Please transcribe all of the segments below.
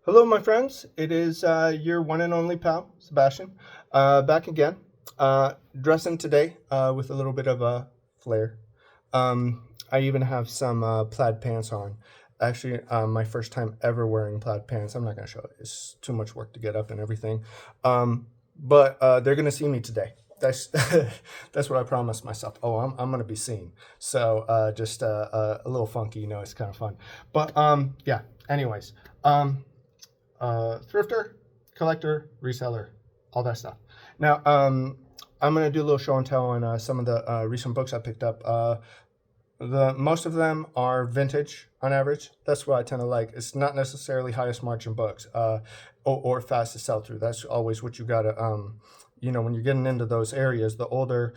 Hello, my friends. It is your one and only pal, Sebastien, back again. Dressing today with a little bit of a flair. I even have some plaid pants on. Actually, my first time ever wearing plaid pants. I'm not going to show it. It's too much work to get up and everything. But they're going to see me today. That's that's what I promised myself. Oh, I'm going to be seen. So just a little funky, it's kind of fun. But yeah. Anyways. Thrifter, collector, reseller, all that stuff. Now, I'm going to do a little show and tell on some of the recent books I picked up. The most of them are vintage on average. That's what I tend to like. It's not necessarily highest margin books or fastest sell through. That's always what you got to, when you're getting into those areas, the older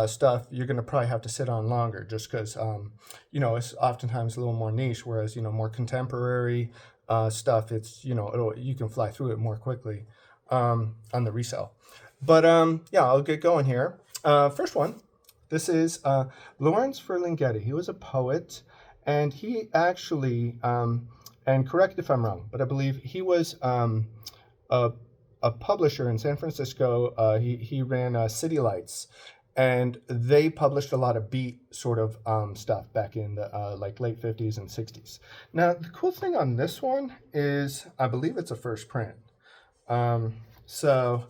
stuff, you're going to probably have to sit on longer just because, it's oftentimes a little more niche, whereas, more contemporary stuff, it's, you can fly through it more quickly on the resale. But yeah, I'll get going here. First one. This is Lawrence Ferlinghetti. He was a poet, and he actually, and correct if I'm wrong, but I believe he was a publisher in San Francisco. He ran City Lights, and they published a lot of beat sort of stuff back in the like late 50s and 60s. Now, the cool thing on this one is I believe it's a first print. So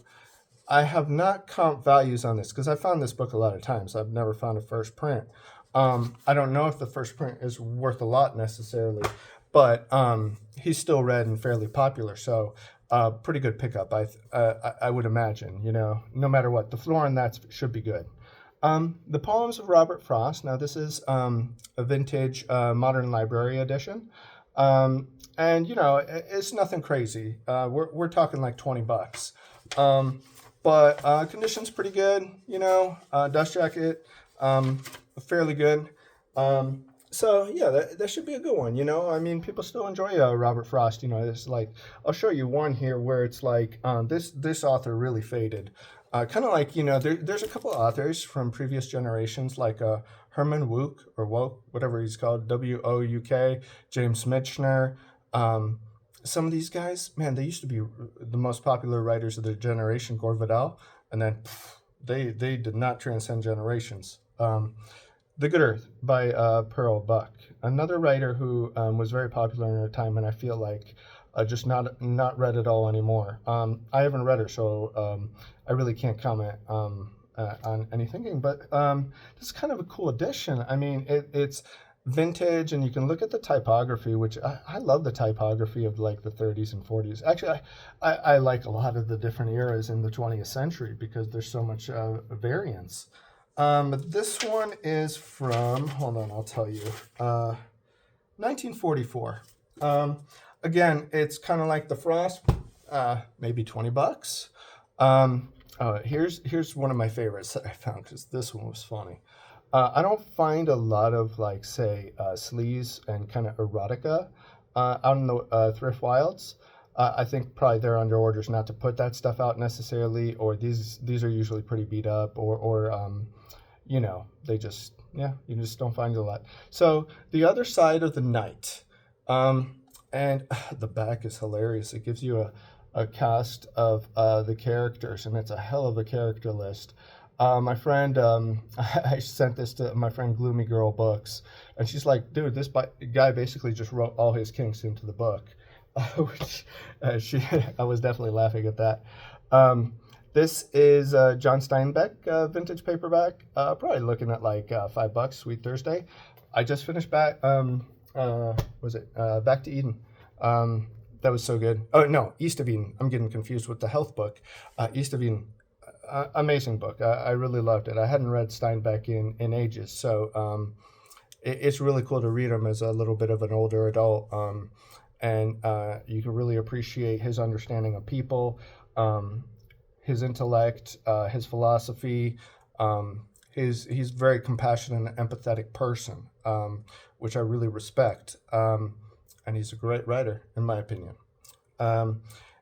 I have not comped values on this because I found this book a lot of times. I've never found a first print. I don't know if the first print is worth a lot necessarily, but he's still read and fairly popular. So pretty good pickup, I would imagine, no matter what. The floor on that should be good. The Poems of Robert Frost. Now, this is a vintage modern library edition. And, it's nothing crazy. We're talking like $20. But condition's pretty good, dust jacket, fairly good. So yeah, that should be a good one, I mean, people still enjoy Robert Frost, it's like, I'll show you one here where it's like, this author really faded. Kind of like, there's a couple of authors from previous generations, like Herman Wouk, or Wouk, whatever he's called, Wouk, James Michener. Some of these guys, man, they used to be the most popular writers of their generation, Gore Vidal, and then they did not transcend generations. The Good Earth by Pearl Buck, another writer who was very popular in her time, and I feel like just not read at all anymore. I haven't read her, so I really can't comment on anything. But this is kind of a cool edition. I mean, it's vintage, and you can look at the typography, which I love the typography of like the 30s and 40s. Actually, I like a lot of the different eras in the 20th century because there's so much variance. This one is from, hold on, I'll tell you, 1944. Again, it's kind of like the Frost, maybe $20. Here's one of my favorites that I found because this one was funny. I don't find a lot of like, say, sleaze and kind of erotica out in the thrift wilds. I think probably they're under orders not to put that stuff out necessarily, or these are usually pretty beat up, or they just, you just don't find a lot. So The Other Side of the Night, and the back is hilarious. It gives you a cast of the characters, and it's a hell of a character list. My friend, I sent this to my friend Gloomy Girl Books, and she's like, dude, this guy basically just wrote all his kinks into the book, which I was definitely laughing at that. This is John Steinbeck vintage paperback, probably looking at like $5, Sweet Thursday. I just finished Back to Eden. That was so good. Oh, no, East of Eden. I'm getting confused with the health book. East of Eden. Amazing book. I really loved it. I hadn't read Steinbeck in ages, so it's really cool to read him as a little bit of an older adult, and you can really appreciate his understanding of people, his intellect, his philosophy. He's very compassionate and empathetic person, which I really respect, and he's a great writer, in my opinion.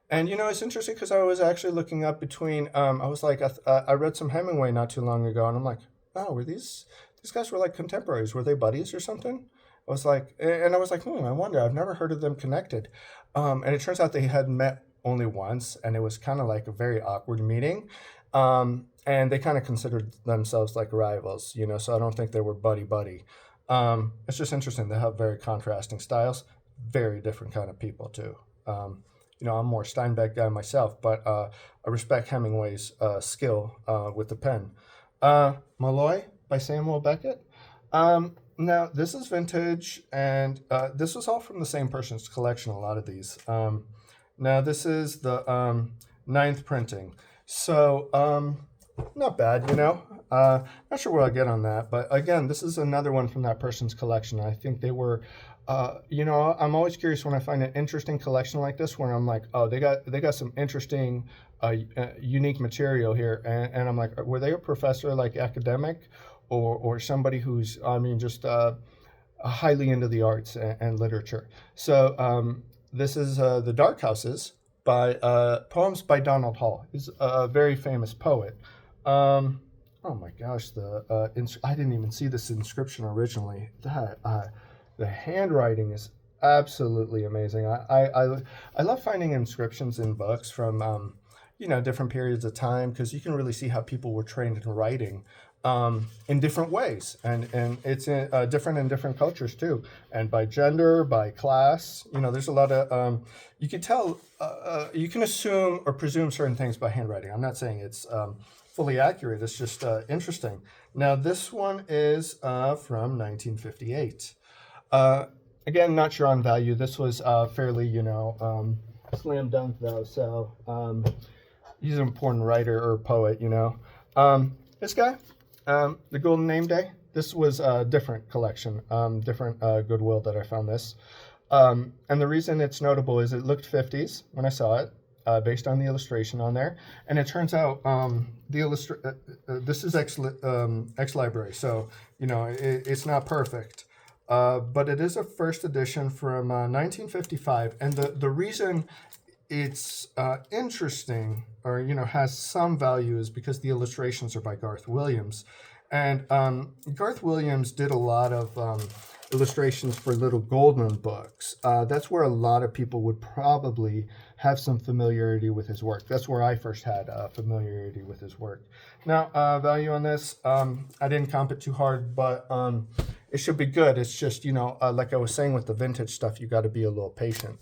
And it's interesting because I was actually looking up between. I was like, I read some Hemingway not too long ago, and I'm like, oh, were these guys were like contemporaries? Were they buddies or something? I was like, and I was like, I wonder. I've never heard of them connected. And it turns out they had met only once, and it was kind of like a very awkward meeting. And they kind of considered themselves like rivals, So I don't think they were buddy buddy. It's just interesting. They have very contrasting styles, very different kind of people too. I'm more Steinbeck guy myself, but I respect Hemingway's skill with the pen. Malloy by Samuel Beckett. Now, this is vintage, and this was all from the same person's collection, a lot of these. Now, this is the ninth printing. So, not bad, not sure what I'll get on that, but again, this is another one from that person's collection. I think they were, I'm always curious when I find an interesting collection like this, where I'm like, oh, they got some interesting, unique material here, and I'm like, were they a professor, like academic, or somebody who's, just highly into the arts and literature? So this is The Dark Houses by poems by Donald Hall. He's a very famous poet. Oh my gosh, I didn't even see this inscription originally. The handwriting is absolutely amazing. I love finding inscriptions in books from different periods of time, because you can really see how people were trained in writing in different ways, and it's different in different cultures too, and by gender, by class. There's a lot of you can tell, you can assume or presume certain things by handwriting. I'm not saying it's fully accurate. It's just interesting. Now, this one is from 1958. Again, not sure on value. This was fairly, slam dunk though. So he's an important writer or poet. This guy, The Golden Name Day. This was a different collection, different Goodwill that I found this. And the reason it's notable is it looked 50s when I saw it, based on the illustration on there. And it turns out this is ex-library, so it's not perfect. But it is a first edition from 1955, and the reason it's interesting, or has some value, is because the illustrations are by Garth Williams, and Garth Williams did a lot of illustrations for Little Goldman books. That's where a lot of people would probably have some familiarity with his work. That's where I first had familiarity with his work. Now, value on this, I didn't comp it too hard, but it should be good. It's just, like I was saying with the vintage stuff, you got to be a little patient.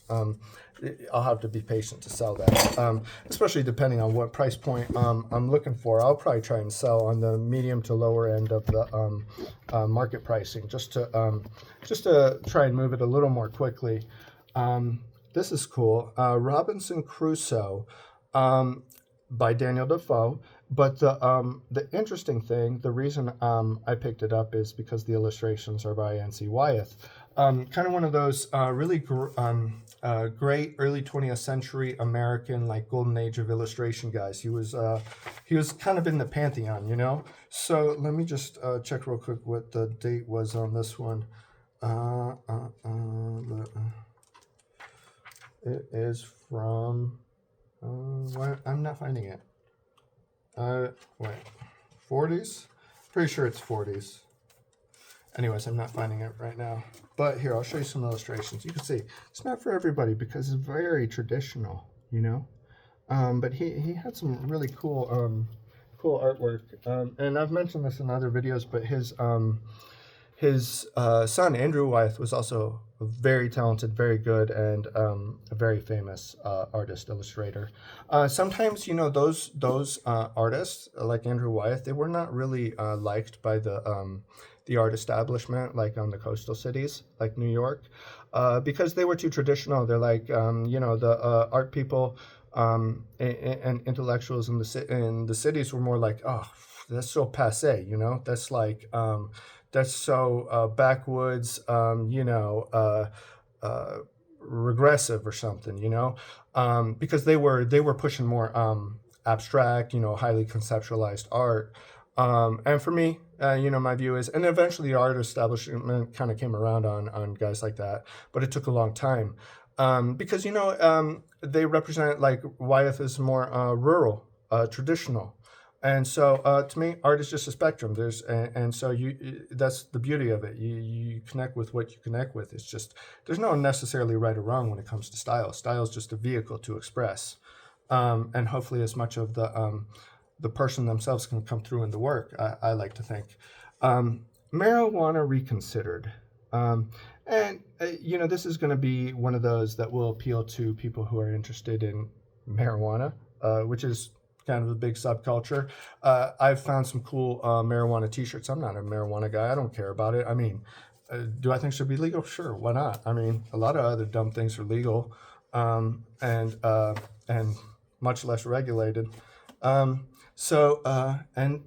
I'll have to be patient to sell that, especially depending on what price point I'm looking for. I'll probably try and sell on the medium to lower end of the market pricing, just to try and move it a little more quickly. This is cool. Robinson Crusoe by Daniel Defoe. But the interesting thing, the reason I picked it up is because the illustrations are by N.C. Wyeth. Kind of one of those really great early 20th century American, like golden age of illustration guys. He was kind of in the pantheon, So let me just check real quick what the date was on this one. It is from, I'm not finding it. Wait, 40s? Pretty sure it's 40s. Anyways, I'm not finding it right now. But here, I'll show you some illustrations. You can see it's not for everybody because it's very traditional, But he had some really cool artwork. And I've mentioned this in other videos, but his son, Andrew Wyeth, was also a very talented, very good, and a very famous artist, illustrator. Sometimes, those artists, like Andrew Wyeth, they were not really liked by the art establishment, like on the coastal cities, like New York, because they were too traditional. They're like, the art people and intellectuals in the cities were more like, oh, that's so passé, that's like, that's so backwoods, regressive or something, because they were pushing more abstract, highly conceptualized art. And for me, my view is, and eventually the art establishment kind of came around on guys like that, but it took a long time, because they represent, like Wyeth is more rural, traditional. And so to me, art is just a spectrum. And so that's the beauty of it. You connect with what you connect with. It's just there's no necessarily right or wrong when it comes to style. Style is just a vehicle to express, and hopefully as much of the person themselves can come through in the work. I like to think. Marijuana Reconsidered. And this is going to be one of those that will appeal to people who are interested in marijuana, which is kind of a big subculture. I've found some cool marijuana T-shirts. I'm not a marijuana guy. I don't care about it. I mean, do I think it should be legal? Sure, why not? I mean, a lot of other dumb things are legal, and much less regulated. And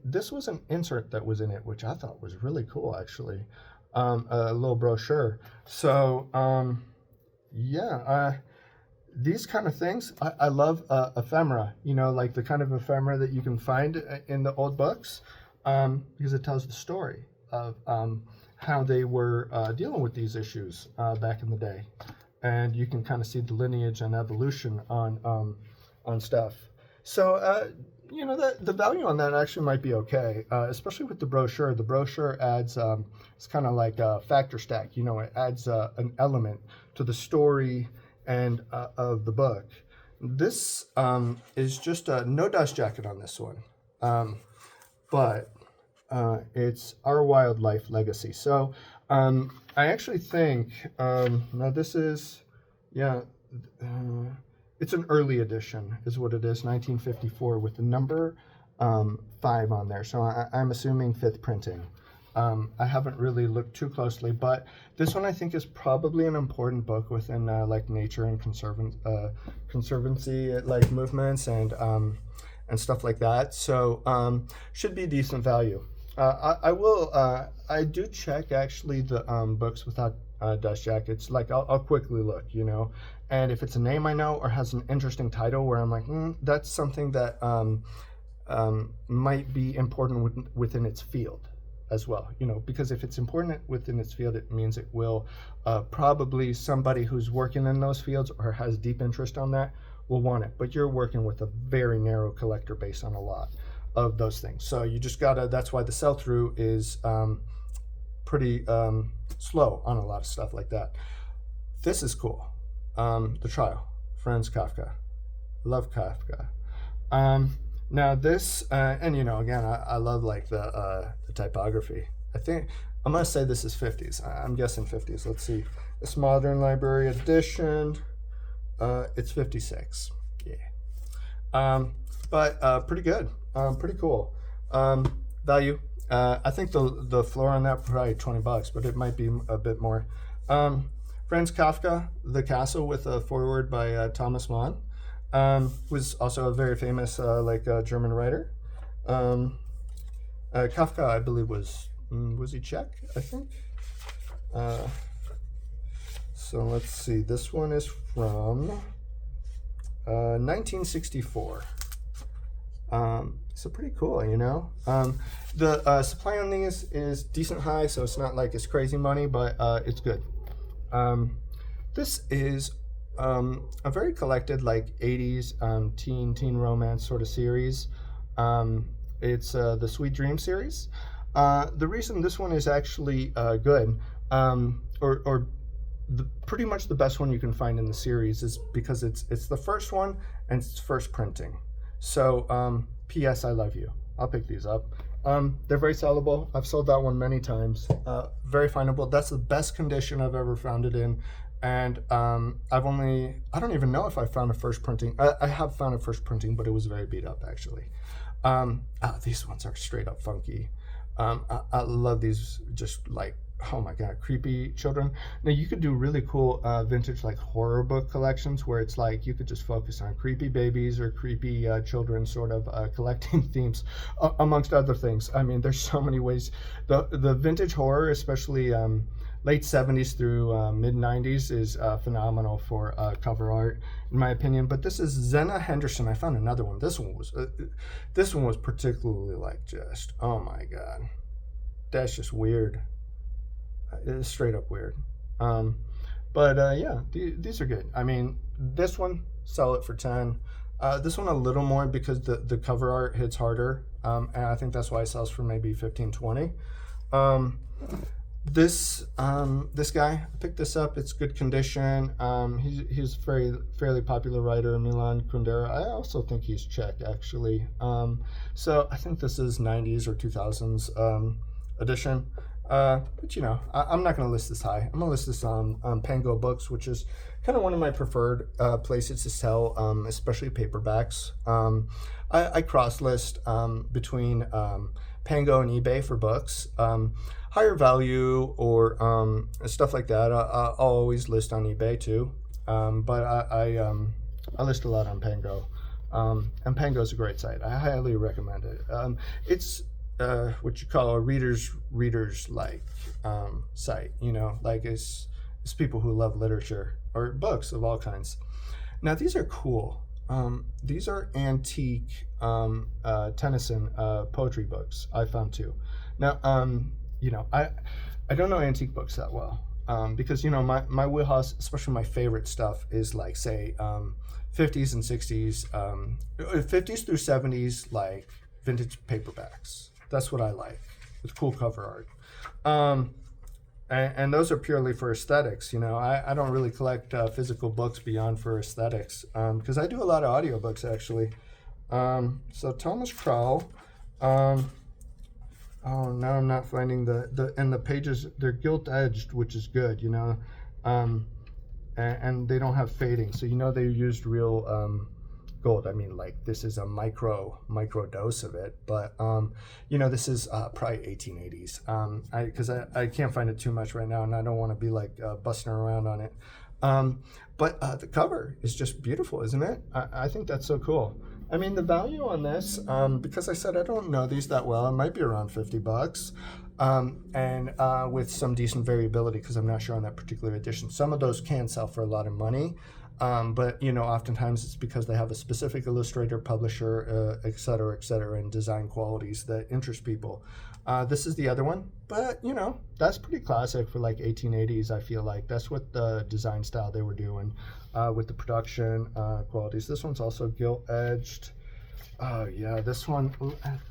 this was an insert that was in it, which I thought was really cool, actually. A little brochure. So, these kind of things, I love ephemera, like the kind of ephemera that you can find in the old books, because it tells the story of how they were dealing with these issues back in the day. And you can kind of see the lineage and evolution on stuff. So, the value on that actually might be okay, especially with the brochure. The brochure adds, it's kind of like a factor stack, it adds an element to the story and of the book. This is just a no dust jacket on this one, but it's Our Wildlife Legacy. So I actually think, now this is, it's an early edition is what it is, 1954, with the number 5 on there. So I'm assuming 5th printing. I haven't really looked too closely, but this one I think is probably an important book within like nature and conservancy like movements and stuff like that. So should be decent value. I do check actually the books without dust jackets. Like I'll quickly look, and if it's a name I know or has an interesting title where I'm like, that's something that might be important within its field as well, because if it's important within its field, it means it will probably somebody who's working in those fields or has deep interest on that will want it. But you're working with a very narrow collector base on a lot of those things. So you just gotta, that's why the sell through is pretty slow on a lot of stuff like that. This is cool. The Trial, Franz Kafka. Love Kafka. Now this, and again, I love like the typography. I think I'm gonna say this is 50s. I'm guessing 50s. Let's see. This Modern Library Edition. It's 56. Yeah. But pretty good. Pretty cool. Value. I think the floor on that probably $20, but it might be a bit more. Franz Kafka, The Castle, with a foreword by Thomas Mann. Was also a very famous German writer. Kafka, I believe, was he Czech, I think? So let's see. This one is from 1964. So pretty cool, The supply on these is decent high, so it's not like it's crazy money, but it's good. This is a very collected, like 80s teen romance sort of series. It's the Sweet Dream series. The reason this one is actually good, pretty much the best one you can find in the series, is because it's the first one and it's first printing. So P.S. I love you. I'll pick these up. They're very sellable. I've sold that one many times. Very findable. That's the best condition I've ever found it in. And I don't even know if I found a first printing. I have found a first printing, but it was very beat up, actually. These ones are straight up funky. I love these, just like, oh my God, creepy children. Now you could do really cool vintage like horror book collections where it's like you could just focus on creepy babies or creepy children sort of collecting themes, amongst other things. I mean, there's so many ways. The vintage horror, especially late 70s through mid 90s, is phenomenal for cover art, in my opinion. But this is Zena Henderson. I found another one. This one was particularly like just, oh my God, that's just weird. It's straight up weird. But yeah, these are good. I mean, this one, sell it for 10. This one a little more because the cover art hits harder, and I think that's why it sells for maybe 15, 20. This guy, I picked this up. It's good condition. He's fairly popular writer, Milan Kundera. I also think he's Czech, actually. So I think this is 90s or 2000s edition. But you know, I'm not going to list this high. I'm going to list this on Pango Books, which is kind of one of my preferred places to sell, especially paperbacks. I cross list between Pango and eBay for books. Higher value or stuff like that, I'll always list on eBay too. But I list a lot on Pango. And Pango is a great site. I highly recommend it. It's what you call a readers like site. You know, like it's people who love literature or books of all kinds. Now these are cool. These are antique Tennyson poetry books. I found too. Now you know, I don't know antique books that well because you know my wheelhouse, especially my favorite stuff, is like say 50s and 60s, 50s through 70s, like vintage paperbacks. That's what I like, with cool cover art. And those are purely for aesthetics. You know, I don't really collect physical books beyond for aesthetics because I do a lot of audiobooks actually. So Thomas Crowell. Oh, now I'm not finding and the pages, they're gilt edged, which is good, you know, and they don't have fading. So, you know, they used real gold. I mean, like this is a micro dose of it, but, you know, this is probably 1880s because I can't find it too much right now and I don't want to be like busting around on it. But the cover is just beautiful, isn't it? I think that's so cool. I mean, the value on this, because I said I don't know these that well, it might be around $50, and with some decent variability because I'm not sure on that particular edition. Some of those can sell for a lot of money, but you know, oftentimes it's because they have a specific illustrator, publisher, et cetera, and design qualities that interest people. This is the other one, but you know, that's pretty classic for like 1880s. I feel like that's what the design style they were doing. With the production qualities. This one's also gilt edged. Oh yeah, this one,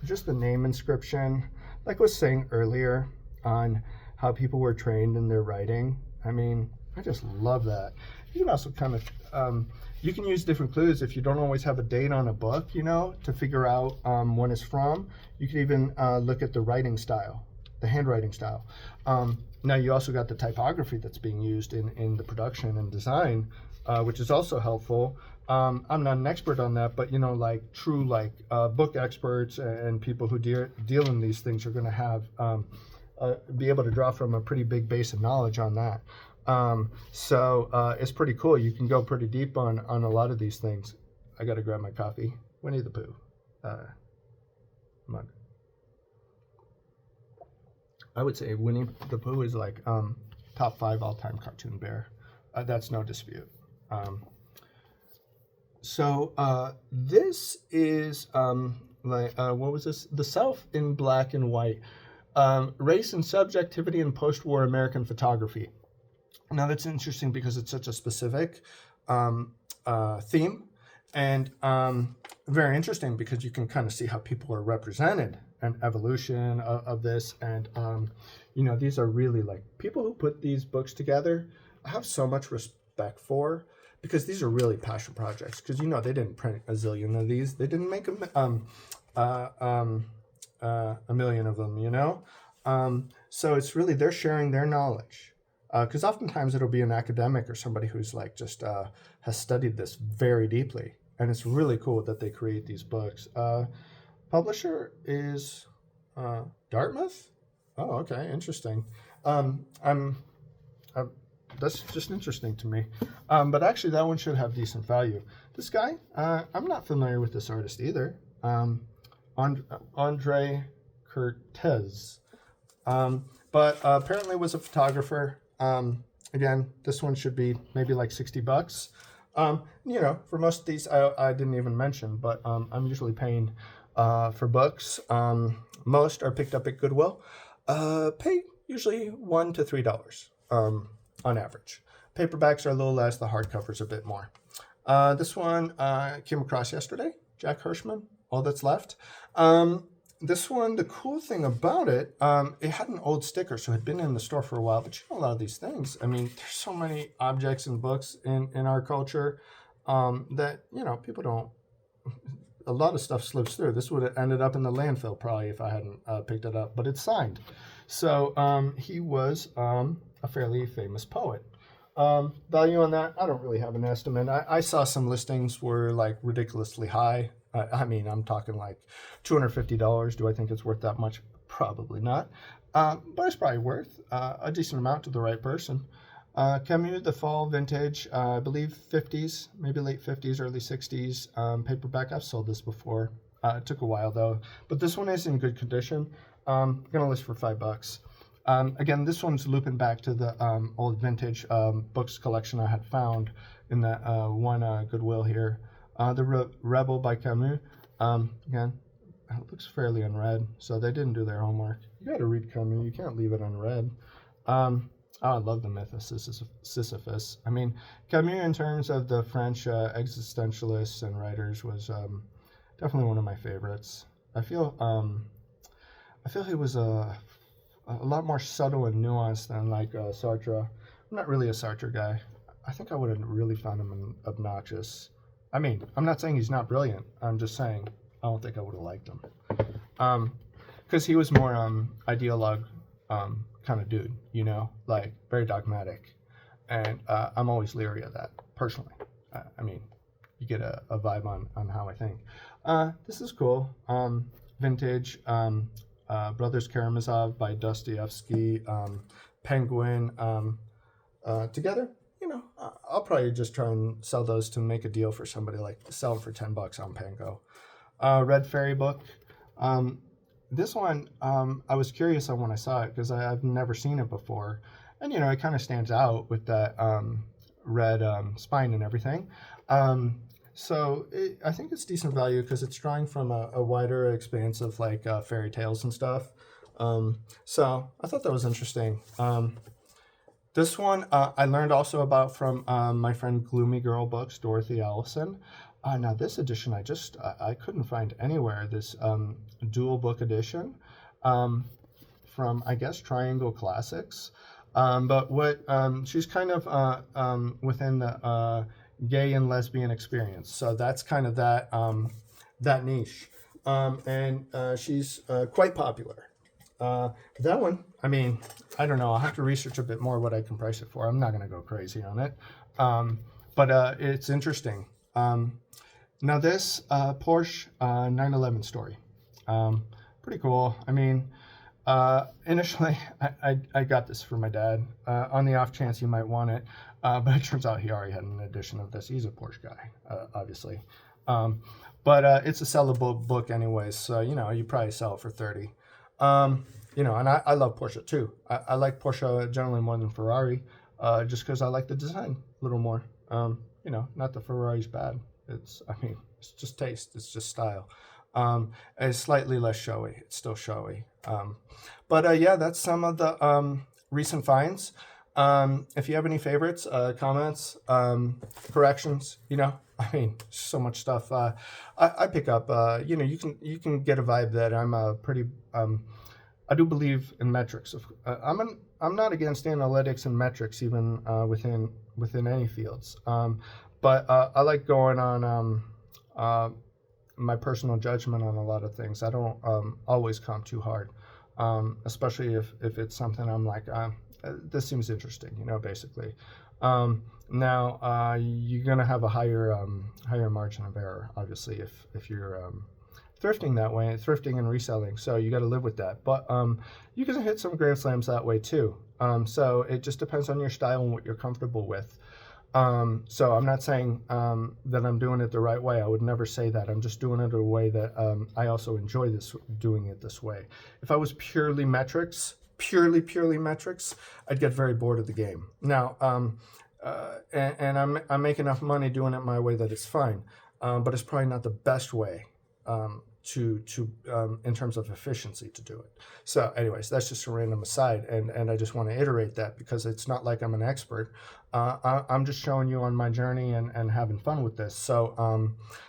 just the name inscription, like I was saying earlier on how people were trained in their writing. I mean, I just love that. You can also kind of, you can use different clues if you don't always have a date on a book, you know, to figure out when it's from. You can even look at the writing style, the handwriting style. Now you also got the typography that's being used in the production and design, which is also helpful. I'm not an expert on that, but you know, like true book experts and people who deal in these things are going to have be able to draw from a pretty big base of knowledge on that. So it's pretty cool. You can go pretty deep on a lot of these things. I got to grab my coffee. Winnie the Pooh mug. I would say Winnie the Pooh is like top 5 all-time cartoon bear. That's no dispute. So this is what was this? The South in Black and White, Race and Subjectivity in Post-War American Photography. Now that's interesting because it's such a specific theme, and very interesting because you can kind of see how people are represented and evolution of this. And you know, these are really like people who put these books together. I have so much respect for, because these are really passion projects. Because you know, they didn't print a zillion of these. They didn't make a million of them. You know, so it's really they're sharing their knowledge. Because oftentimes it'll be an academic or somebody who's like just has studied this very deeply, and it's really cool that they create these books. Publisher is Dartmouth. Oh, okay, interesting. That's just interesting to me. But actually, that one should have decent value. This guy, I'm not familiar with this artist either. Andre Cortez, but apparently was a photographer. Again, this one should be maybe like $60. You know, for most of these, I didn't even mention, but I'm usually paying for books. Most are picked up at Goodwill. Pay usually $1 to $3 on average. Paperbacks are a little less, the hardcovers a bit more. This one came across yesterday. Jack Hirschman, All That's Left. This one, the cool thing about it, it had an old sticker, so it had been in the store for a while. But you know, a lot of these things, I mean, there's so many objects and books in our culture that, you know, people don't, a lot of stuff slips through. This would have ended up in the landfill probably if I hadn't picked it up, but it's signed. So he was a fairly famous poet. Value on that, I don't really have an estimate. I saw some listings were like ridiculously high. I mean, I'm talking like $250. Do I think it's worth that much? Probably not. But it's probably worth a decent amount to the right person. Camus, the fall vintage, I believe 50s, maybe late 50s, early 60s. Paperback, I've sold this before. It took a while though, but this one is in good condition. Gonna list for $5. Again, this one's looping back to the old vintage books collection I had found in that one Goodwill here. The Rebel by Camus. Again, it looks fairly unread, so they didn't do their homework. You got to read Camus. You can't leave it unread. I love the myth of Sisyphus. I mean, Camus, in terms of the French existentialists and writers, was definitely one of my favorites. I feel he was a lot more subtle and nuanced than like Sartre. I'm not really a Sartre guy. I think I would have really found him obnoxious. I mean, I'm not saying he's not brilliant. I'm just saying I don't think I would have liked him. Because he was more ideologue kind of dude, you know, like very dogmatic. And I'm always leery of that, personally. I mean, you get a vibe on how I think. This is cool. Vintage. Brothers Karamazov by Dostoevsky, Penguin, together, you know, I'll probably just try and sell those to make a deal for somebody, like sell them for $10 on Pango. Red Fairy book. This one, I was curious on when I saw it because I've never seen it before. And, you know, it kind of stands out with that red spine and everything. I think it's decent value because it's drawing from a wider expanse of like fairy tales and stuff. So I thought that was interesting. This one I learned also about from my friend Gloomy Girl Books, Dorothy Allison. Now this edition I couldn't find anywhere. This dual book edition from, I guess, Triangle Classics. But what she's kind of within the gay and lesbian experience. So that's kind of that niche. And she's quite popular. That one, I mean, I don't know. I'll have to research a bit more what I can price it for. I'm not going to go crazy on it. But it's interesting. Now this Porsche 911 story. Pretty cool. I mean, initially I got this for my dad on the off chance he might want it. But it turns out he already had an edition of this. He's a Porsche guy, obviously. But it's a sellable book anyways, so, you know, you probably sell it for 30. You know, and I love Porsche too. I like Porsche generally more than Ferrari, just because I like the design a little more. You know, not that Ferrari's bad. It's just taste. It's just style. It's slightly less showy. It's still showy. But yeah, that's some of the recent finds. If you have any favorites, comments, corrections, you know, I mean, so much stuff. I pick up, you know, you can get a vibe that I'm a pretty, I do believe in metrics. I'm not against analytics and metrics, even within any fields. But I like going on my personal judgment on a lot of things. I don't always come too hard, especially if it's something I'm like, this seems interesting, you know, basically. Now you're gonna have a higher margin of error, obviously, if you're thrifting that way, thrifting and reselling. So you got to live with that. But you can hit some grand slams that way too. So it just depends on your style and what you're comfortable with. So I'm not saying that I'm doing it the right way. I would never say that. I'm just doing it a way that I also enjoy doing it this way. If I was purely metrics, I'd get very bored of the game. Now, and I make enough money doing it my way that it's fine, but it's probably not the best way. in terms of efficiency to do it. So anyways, that's just a random aside, and I just want to iterate that because it's not like I'm an expert. I'm just showing you on my journey and having fun with this. So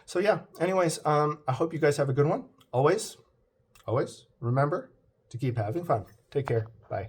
so yeah, anyways, I hope you guys have a good one. Always remember to keep having fun. Take care. Bye.